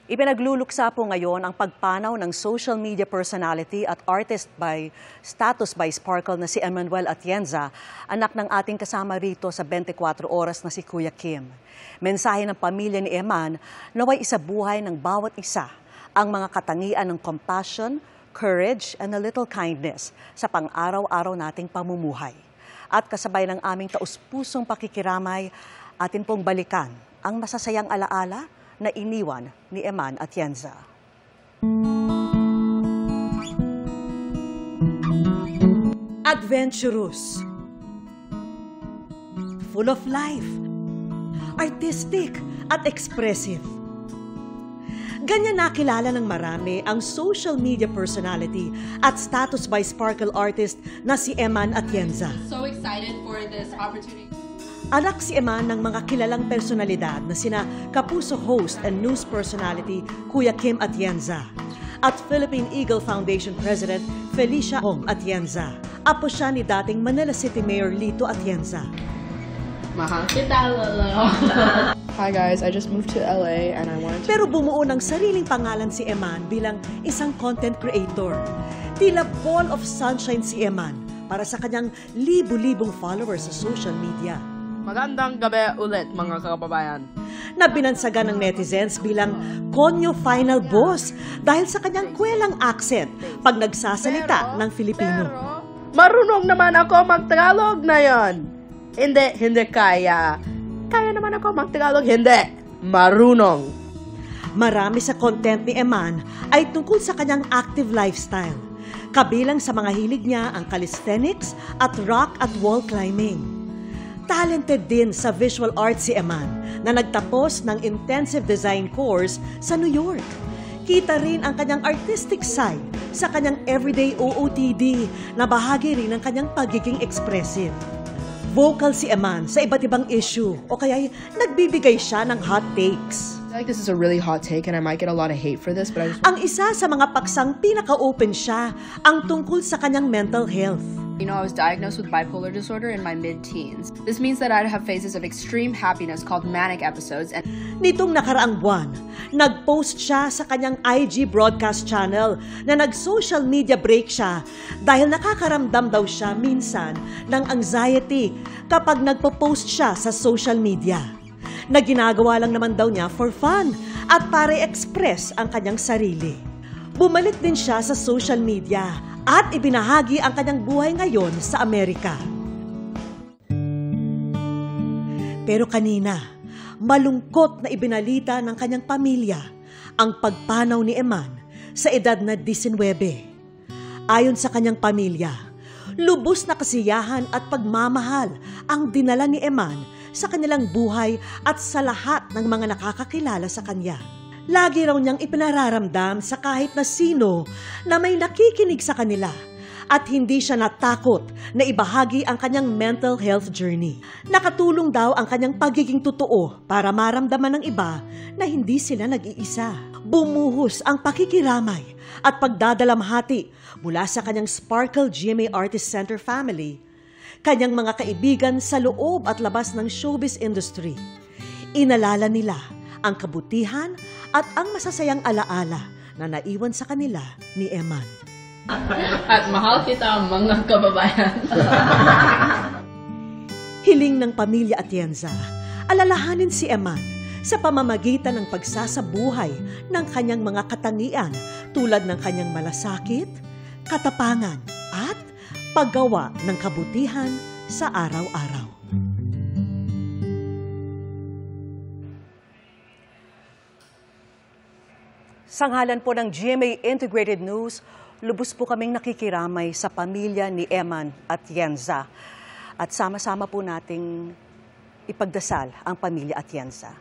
Ipinagluluksa po ngayon ang pagpanaw ng social media personality at artist by status by Sparkle na si Emmanuel Atienza, anak ng ating kasama rito sa 24 oras na si Kuya Kim. Mensahe ng pamilya ni Eman, naway isabuhay ng bawat isa ang mga katangian ng compassion, courage, and a little kindness sa pang-araw-araw nating pamumuhay. At kasabay ng aming taus-pusong pakikiramay, atin pong balikan ang masasayang alaala na iniwan ni Eman Atienza. Adventurous, full of life, artistic at expressive. Ganyan nakilala ng marami ang social media personality at status by Sparkle artist na si Eman Atienza. So excited for this opportunity. Anak si Eman ng mga kilalang personalidad na sina Kapuso host and news personality Kuya Kim Atienza at Philippine Eagle Foundation President Felicia Hong Atienza. Apo siya ni dating Manila City Mayor Lito Atienza. Mahal kita, Lolo. Hi guys, I just moved to LA and I wanted to... Pero bumuo ng sariling pangalan si Eman bilang isang content creator. Tila ball of sunshine si Eman para sa kanyang libu-libong followers sa social media. Magandang gabi ulit mga kababayan. Nabinansagan ng netizens bilang konyo final boss dahil sa kanyang kwelang accent pag nagsasalita ng Filipino. Marunong naman ako mag-Tagalog na yon. Hindi kaya. Kaya naman ako mag-Tagalog, hindi. Marunong. Marami sa content ni Eman ay tungkol sa kanyang active lifestyle. Kabilang sa mga hilig niya ang calisthenics at rock at wall climbing. Talented din sa visual arts si Eman na nagtapos ng intensive design course sa New York. Kita rin ang kanyang artistic side sa kanyang everyday OOTD na bahagi rin ng kanyang pagiging expressive. Vocal si Eman sa iba't ibang issue o kaya'y nagbibigay siya ng hot takes. I feel like this is a really hot take and I might get a lot of hate for this, but I just... Ang isa sa mga paksang pinaka-open siya ang tungkol sa kanyang mental health. You know, I was diagnosed with bipolar disorder in my mid-teens. This means that I'd have phases of extreme happiness called manic episodes and Nitong nakaraang buwan, nag-post siya sa kanyang IG broadcast channel na nag-social media break siya dahil nakakaramdam daw siya minsan ng anxiety kapag nagpo-post siya sa social media. Na ginagawa lang naman daw niya for fun at para i-express ang kanyang sarili. Bumalik din siya sa social media at ibinahagi ang kanyang buhay ngayon sa Amerika. Pero kanina, malungkot na ibinalita ng kanyang pamilya ang pagpanaw ni Eman sa edad na 19. Ayon sa kanyang pamilya, lubos na kasiyahan at pagmamahal ang dinala ni Eman sa kanilang buhay at sa lahat ng mga nakakakilala sa kanya. Lagi raw niyang ipinararamdam sa kahit na sino na may nakikinig sa kanila at hindi siya natakot na ibahagi ang kanyang mental health journey. Nakatulong daw ang kanyang pagiging totoo para maramdaman ng iba na hindi sila nag-iisa. Bumuhos ang pakikiramay at pagdadalamhati mula sa kanyang Sparkle GMA Artist Center family, kanyang mga kaibigan sa loob at labas ng showbiz industry. Inalala nila ang kabutihan at ang masasayang alaala na naiwan sa kanila ni Eman. at mahal kita mga kababayan. Hiling ng pamilya Atienza, alalahanin si Eman sa pamamagitan ng pagsasabuhay ng kanyang mga katangian tulad ng kanyang malasakit, katapangan at paggawa ng kabutihan sa araw-araw. Sa ngalan po ng GMA Integrated News, lubos po kaming nakikiramay sa pamilya ni Eman Atienza. At sama-sama po nating ipagdasal ang pamilya Atienza.